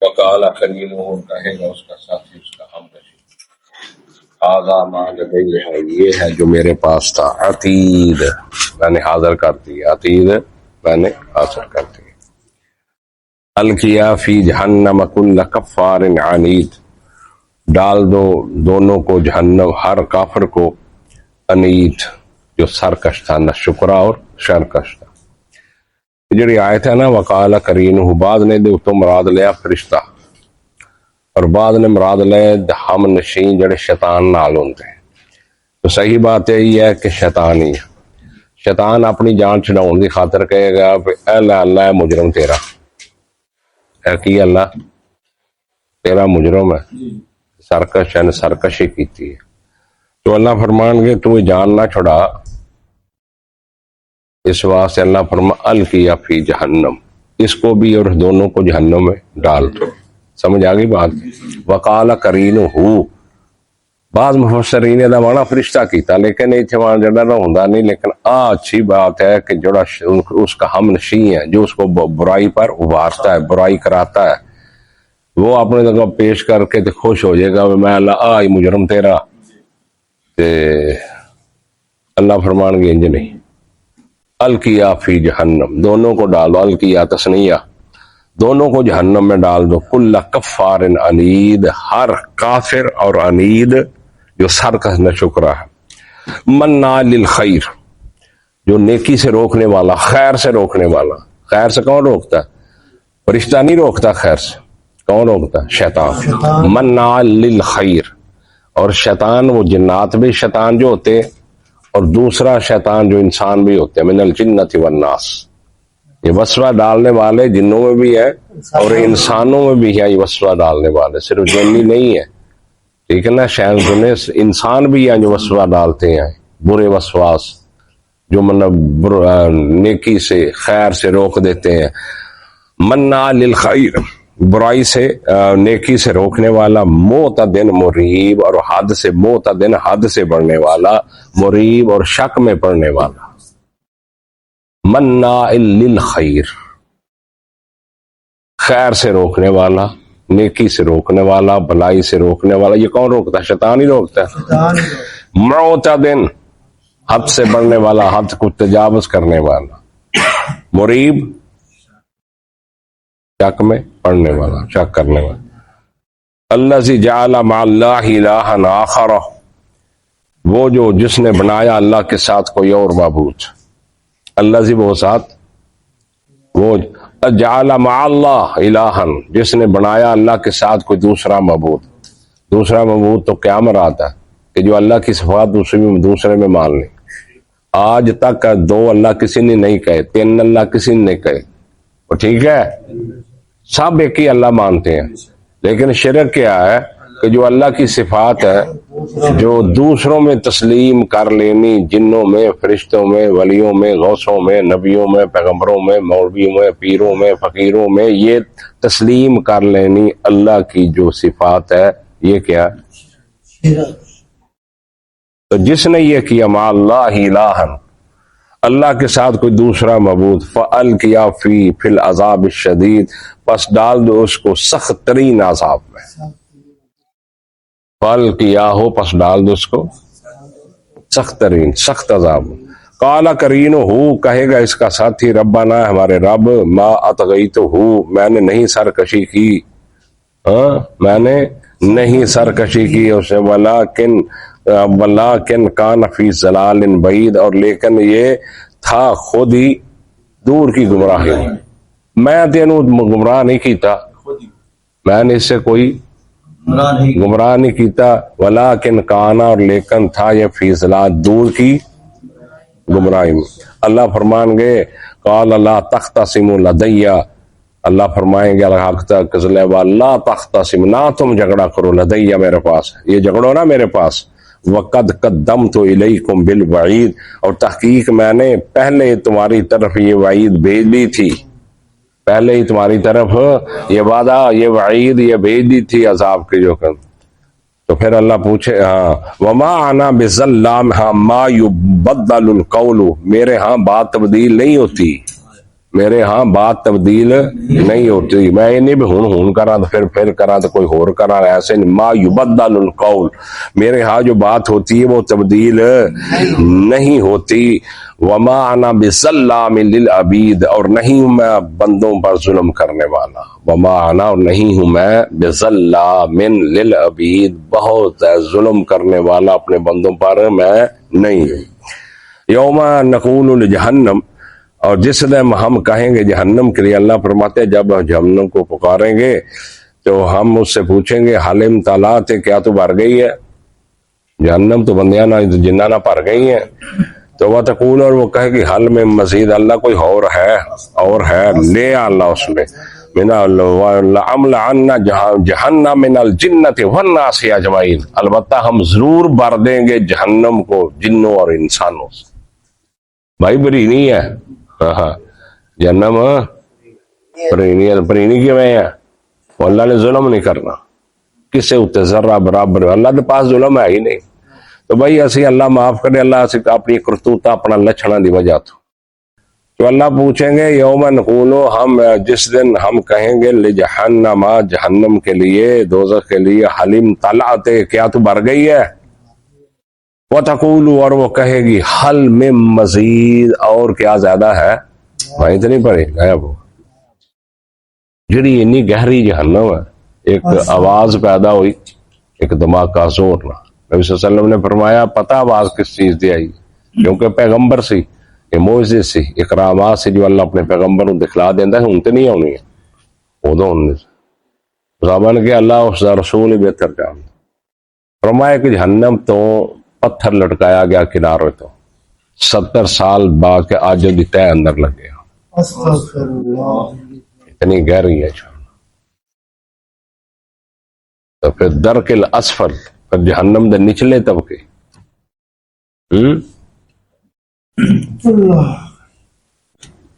وقال کریم کہے گا اس کا ساتھی اس کا ہم هذا ما لدی ہے، یہ ہے جو میرے پاس تھا، عتید میں نے حاضر کر دیا، عتید میں نے حاضر کر دیا۔ القیا فی جہنم کل کفار عنید، ڈال دو دونوں کو جہنم، ہر کافر کو، عنید جو سرکش تھا، نہ شکرا اور شرکش تھا۔ جڑی آیت ہے نا وقال کرینہ، بعض نے دے تو مراد لیا فرشتہ اور بعض نے مراد لے ہم نشین جڑے شیطان نال ہوندے ہیں۔ تو صحیح بات یہی ہے کہ شیطان ہی ہے۔ شیطان اپنی جان چھڑاؤن دی خاطر کہے گا کہ اے اللہ مجرم تیرا، اے کی اللہ تیرا مجرم ہے، سرکش ہے، سرکشی کیتی ہے۔ تو اللہ فرمان گے تو جان نہ چھڑا، اس واسطے اللہ فرما القیا فی جہنم، اس کو بھی اور دونوں کو جہنم میں ڈال دو۔ سمجھ آگئی بات؟ وقال کرینہ، بعض مفسرین دا مانا فرشتہ کیتا، لیکن ایتھے وہاں جڑا نہ ہوندا نہیں، لیکن اچھی بات ہے کہ جڑا اس کا ہم نشیں ہے، جو اس کو برائی پر ابھارتا ہے، برائی کراتا ہے، وہ اپنے جگہ پیش کر کے خوش ہو جائے گا میں اللہ آئی مجرم تیرا، تے اللہ فرمان گے انج نہیں، القیا فی جہنم، دونوں کو ڈال دو، القیا تسنیہ، دونوں کو جہنم میں ڈال دو، کل کفار عنید، ہر کافر اور عنید جو سرکش نہ شکرا ہے، مناع للخیر جو نیکی سے روکنے والا، خیر سے روکنے والا۔ خیر سے کون روکتا ہے؟ فرشتہ نہیں روکتا خیر سے، کون روکتا ہے؟ شیطان۔ مناع للخیر، اور شیطان وہ جنات بھی شیطان جو ہوتے ہیں، اور دوسرا شیطان جو انسان بھی ہوتے ہیں، من الجنۃ والناس، یہ وسوسہ ڈالنے والے جنوں میں بھی ہے اور انسانوں میں بھی ہے، یہ وسوسہ ڈالنے والے صرف جنی نہیں ہے، ٹھیک ہے نا، شاید انسان بھی ہیں جو وسوسہ ڈالتے ہیں، برے وسواس جو مطلب نیکی سے خیر سے روک دیتے ہیں۔ مناع للخیر، برائی سے نیکی سے روکنے والا، معتدن مریب، اور حد سے معتدن، حد سے بڑھنے والا، مریب اور شک میں پڑنے والا۔ مناع للخیر، خیر سے روکنے والا، نیکی سے روکنے والا، بلائی سے روکنے والا، یہ کون روکتا ہے؟ شیطان ہی روکتا ہے۔ معتدن، حد سے بڑھنے والا، حد کو تجاوز کرنے والا، مریب، شک میں پڑھنے والا، شک کرنے والا۔ الذی جعل مع اللہ الہا آخر، وہ جو جس نے بنایا اللہ کے ساتھ کوئی اور معبود، الذی وہ ساتھ، وہ جعل مع اللہ الہا جس نے بنایا اللہ کے ساتھ کوئی دوسرا معبود۔ دوسرا معبود تو کیا مراد ہے کہ جو اللہ کی صفات دوسرے میں مان لے۔ آج تک دو اللہ کسی نے نہیں کہے، تین اللہ کسی نے نہیں کہے، اور ٹھیک ہے سب ایک ہی اللہ مانتے ہیں، لیکن شرک کیا ہے کہ جو اللہ کی صفات ہے جو دوسروں میں تسلیم کر لینی، جنوں میں، فرشتوں میں، ولیوں میں، غوثوں میں، نبیوں میں، پیغمبروں میں، مولویوں میں، پیروں میں، فقیروں میں، یہ تسلیم کر لینی اللہ کی جو صفات ہے، یہ کیا؟ تو جس نے یہ کیا مع اللہ الہا، اللہ کے ساتھ کوئی دوسرا معبود، فَأَلْقِيَا فِي الْعَذَابِ الشَّدِيدِ، پس ڈال دو اس کو سخت ترین عذاب میں۔ فَأَلْقِيَاهُ، پس ڈال دو اس کو سخت ترین، سخت عذاب۔ قَالَ قَرِينُهُ، کہے گا اس کا ساتھی، ربنا، ہمارے رب، ما اطغیتہ، میں نے نہیں سرکشی کی، میں نے نہیں سرکشی کی اسے، ولیکن کان فی ضلال بعید، اور لیکن یہ تھا خود ہی دور کی گمراہی، میں تینوں گمراہ نہیں کیتا، میں نے اس سے کوئی گمراہ نہیں کیتا، ولیکن کانا، اور لیکن تھا یہ فی ضلال، دور کی گمراہی میں۔ اللہ فرمان گے قال لا تختصموا لدی، اللہ فرمائیں گے لا تختصم، نہ تم جھگڑا کرو، لدی میرے پاس، یہ جھگڑو نا میرے پاس، وقد قدمت الیکم بالوعید، اور تحقیق میں نے پہلے تمہاری طرف یہ وعید بھیج دی تھی، پہلے ہی تمہاری طرف یہ وعدہ، یہ وعید، یہ بھیج دی تھی عذاب کے جو کر۔ تو پھر اللہ پوچھے ہاں وما انا بظلام، ہاں ما یبدل القول، میرے ہاں بات تبدیل نہیں ہوتی، میرے ہاں بات تبدیل نہیں ہوتی، میں یہ نہیں بھی ہون کرا تو پھر کرا تو کوئی اور کرا، ایسے نہیں، ما یبدل القول، میرے ہاں جو بات ہوتی ہے وہ تبدیل نہیں ہوتی، وما انا بظلام للعبید، اور نہیں ہوں میں بندوں پر ظلم کرنے والا، وما انا، اور نہیں ہوں میں بظلام للعبید، بہت ظلم کرنے والا اپنے بندوں پر میں نہیں ہوں۔ یوم نقول لجہنم، اور جس دن ہم کہیں گے جہنم کے لیے، اللہ فرماتے ہیں جب جہنم کو پکاریں گے تو ہم اس سے پوچھیں گے حلم طلعت، کیا تو بھر گئی ہے؟ جہنم تو بندیاں نہ جنہ نہ بھر گئی ہیں، تو وہ تقول، اور وہ کہے گی حل میں مزید، اللہ کوئی اور ہے لے اللہ اس میں، من لأملأن جہنم من الجنۃ والناس اجمعین، البتہ ہم ضرور بھر دیں گے جہنم کو جنوں اور انسانوں سے، بھائی بری نہیں ہے، ہاں جہنم پرینی کیوں ہے؟ اللہ نے ظلم نہیں کرنا کسے اتنے ذرہ برابر، اللہ کے پاس ظلم ہے ہی نہیں، تو بھائی اسی اللہ معاف کرے، اللہ اسی اپنی کرتوتا اپنا لچھنا دی وجہ تو اللہ پوچھیں گے یوم نقولو، ہم جس دن ہم کہیں گے لجہنم، جہنم کے لیے، دوزخ کے لیے، حلم طلعت، کیا تو بھر گئی ہے؟ وتقول، اور وہ کہے گی حل میں مزید، اور کیا زیادہ ہے؟ وہیں تو نہیں پڑے گا وہ جڑی اتنی گہری جہنم ہے، ایک آواز پیدا ہوئی، ایک دماغ کا زور نہ، نبی صلی اللہ علیہ وسلم نے فرمایا پتہ آواز کس چیز دی آئی، کیونکہ پیغمبر سی، یہ معجزے سی، اکرامات سے جو اللہ اپنے پیغمبر کو دکھلا دینا ہے، ان تے نہیں ہونی ہے، ادو زبان کے اللہ اس دا رسول ہی بہتر جان، فرمایا کہ جہنم تو پتھر لٹکایا گیا کنارے تو 70 سال بعد کے آج دی تہ اندر لگ گیا، اتنی گہری ہے، تو پھر درک الاسفل، پھر جہنم دے نچلے طبقے،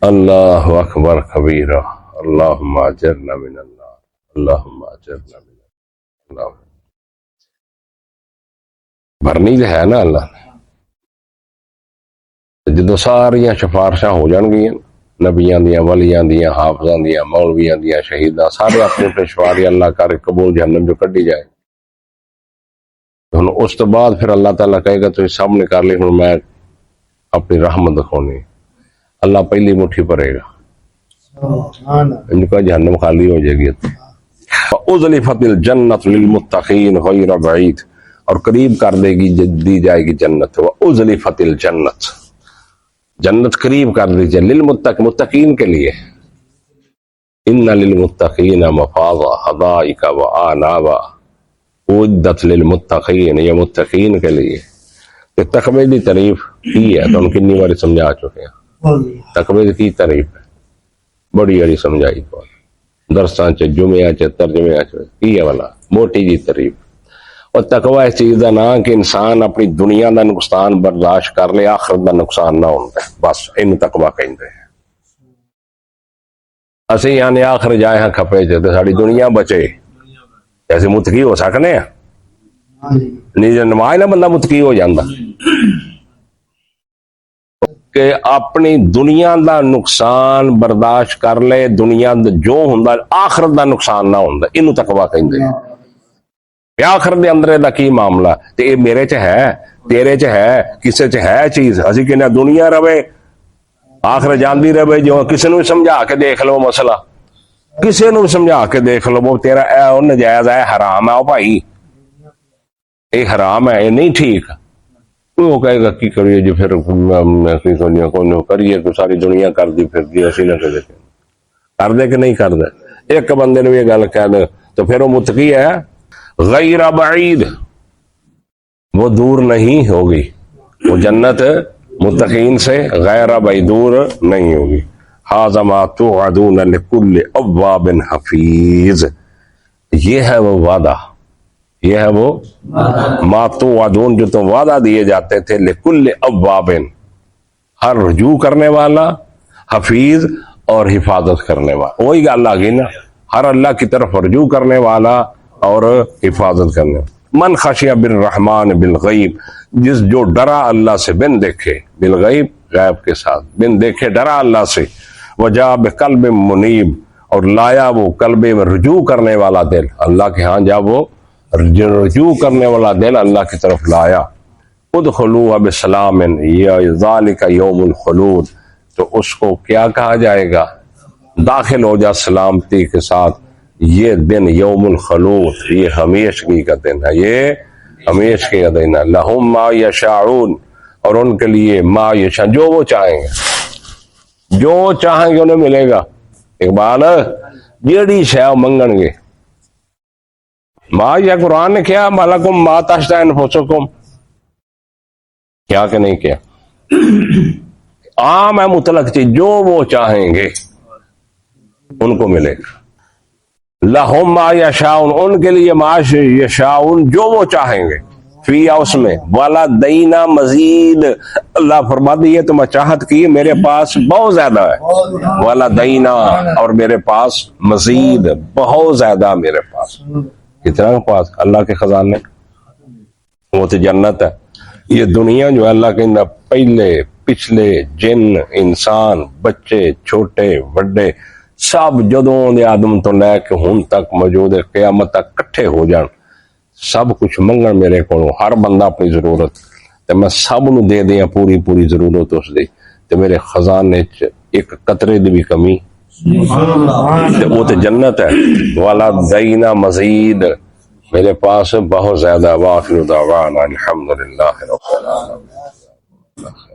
اللہ اکبر کبیرہ، اللہم اجرنا من النار، اللہم اجرنا من النار، بھرنی تو ہے نا اللہ نے، جدو ساریاں سفارشاں ہو جان گیا، نبیاں دیاں، ولیاں دیاں، حافظاں دیاں، مولویاں دیاں، شہیداں، سارے اپنے اپنے شفاعی اللہ کرے قبول، جہنم جو کڈی جائے، اس تو بعد پھر اللہ تعالیٰ کہے گا تو سب نے کر لی، ہوں میں اپنی رحمت دکھونی، اللہ پہلی مٹھی پڑے گا، ان کا جہنم خالی ہو جائے گی، وَأُزْلِفَتِ الْجَنَّةُ لِلْمُتَّقِينَ غَيْرَ بَعِيدٍ، اور قریب کر دے گی، دی جائے گی جنت، وَأُزْلِفَتِ الْجَنَّةُ، جنت قریب کر دی جائے متقین کے لیے، إِنَّ لِلْمُتَّقِينَ مَفَازًا حَدَائِقَ وَأَعْنَابًا اعدت للمتقین، یہ متقین کے لیے، کہ تقوی دی تعریف کی ہے تو ہم کنی باری سمجھا چکے ہیں، تقوی کی تعریف ہے بڑی بڑی سمجھائی تو درساں چ جمعہ چ ترجمے چ کی ہے والا موٹی جی تعریف، اور تقوی اس چیز کا نام کہ انسان اپنی دنیا دا نقصان برداشت کر لے، آخرت دا نقصان نہ ہوتا ہے، بس ان تقوی کہندے ہیں، اسی یعنی آخر جائے ہاں کھپے چ تے ساری دنیا بچے، ایسے متقی ہو سکنے ہیں، نہیں نماز نہ بندہ متقی ہو جاندہ کہ اپنی دنیا دا نقصان برداشت کر لے، دنیا جو ہوندا آخرت دا نقصان نہ ہوندا، اینو تقوی کہندے ہیں، آخرت دے اندر دا کی معاملہ، تے اے میرے چ ہے، تیرے چ ہے، کسے چ ہے چیز، اسی کہنے دنیا رہے آخرت جاندی رہے، جو کسی نے سمجھا کے دیکھ لو مسئلہ، کسی نے سمجھا کے دیکھ لو وہ تیرا اے نجائز ہے، حرام ہے، بھائی اے حرام ہے، اے نہیں ٹھیک، وہ کہے گا کی کریے جی، پھر کریے تو ساری دنیا کر دی پھر دی، اسی نہ کر دے کہ نہیں کر دے، ایک بندے نے یہ گل کہہ دے تو پھر وہ متقی ہے، غیر بعید، وہ دور نہیں ہوگی، وہ جنت متقین سے غیر بعید دور نہیں ہوگی، ھذا ما توعدون لکل اواب حفیظ، یہ ہے وہ وعدہ، یہ ہے وہ ما توعدون جو تم وعدہ دیے جاتے تھے، لکل اواب، ہر رجوع کرنے والا، حفیظ اور حفاظت کرنے والا، وہی گل آ گئی نا، ہر اللہ کی طرف رجوع کرنے والا اور حفاظت کرنے والا، من خشیہ بالرحمن بالغیب، جس جو ڈرا اللہ سے بن دیکھے، بالغیب غیب کے ساتھ، بن دیکھے ڈرا اللہ سے، وجاء بقلب منیب، اور لایا وہ قلب میں رجوع کرنے والا دل، اللہ کے ہاں جا وہ رجوع کرنے والا دل اللہ کی طرف لایا، ادخلوها بسلام، ذالک یوم الخلود، تو اس کو کیا کہا جائے گا؟ داخل ہو جا سلامتی کے ساتھ، یہ دن یوم الخلود، یہ ہمیشگی کا دن ہے، یہ ہمیشگی کا دن ہے، لہم ما یشاءون، اور ان کے لیے ما یشاء، جو وہ چاہیں گے، جو چاہیں گے انہیں ملے گا۔ اقبال جیڑی شے منگن گے، ما یا قرآن نے کیا مالکم ما تشتہی انفسکم، کیا کہ نہیں کیا؟ عام ہے مطلق چیز، جو وہ چاہیں گے ان کو ملے گا۔ لہم ما یشاءون، ان کے لیے ما یشاءون، جو وہ چاہیں گے، فیہا اس میں، ولدینا مزید، اللہ فرماتے یہ تو میں چاہت کی میرے پاس بہت زیادہ ہے، ولدینا، اور میرے پاس مزید، بہت زیادہ میرے پاس، کتنا پاس؟ اللہ کے خزانے، وہ تو جنت ہے۔ یہ دنیا جو ہے اللہ کے نہ پہلے پچھلے جن انسان بچے چھوٹے بڑے سب جدوں دے آدم تو لے کے ہن تک موجود ہے، قیامت تک کٹھے ہو جان، سب کچھ منگن میرے کو، ہر بندہ اپنی ضرورت، تے میں سب نو دے دیاں پوری پوری ضرورت اس دی، تے میرے خزانے ایک قطرے دی بھی کمی، تے وہ تے جنت ہے۔ والا دینا مزید، میرے پاس بہت زیادہ۔ واخر دعوانا الحمدللہ رب العالمین۔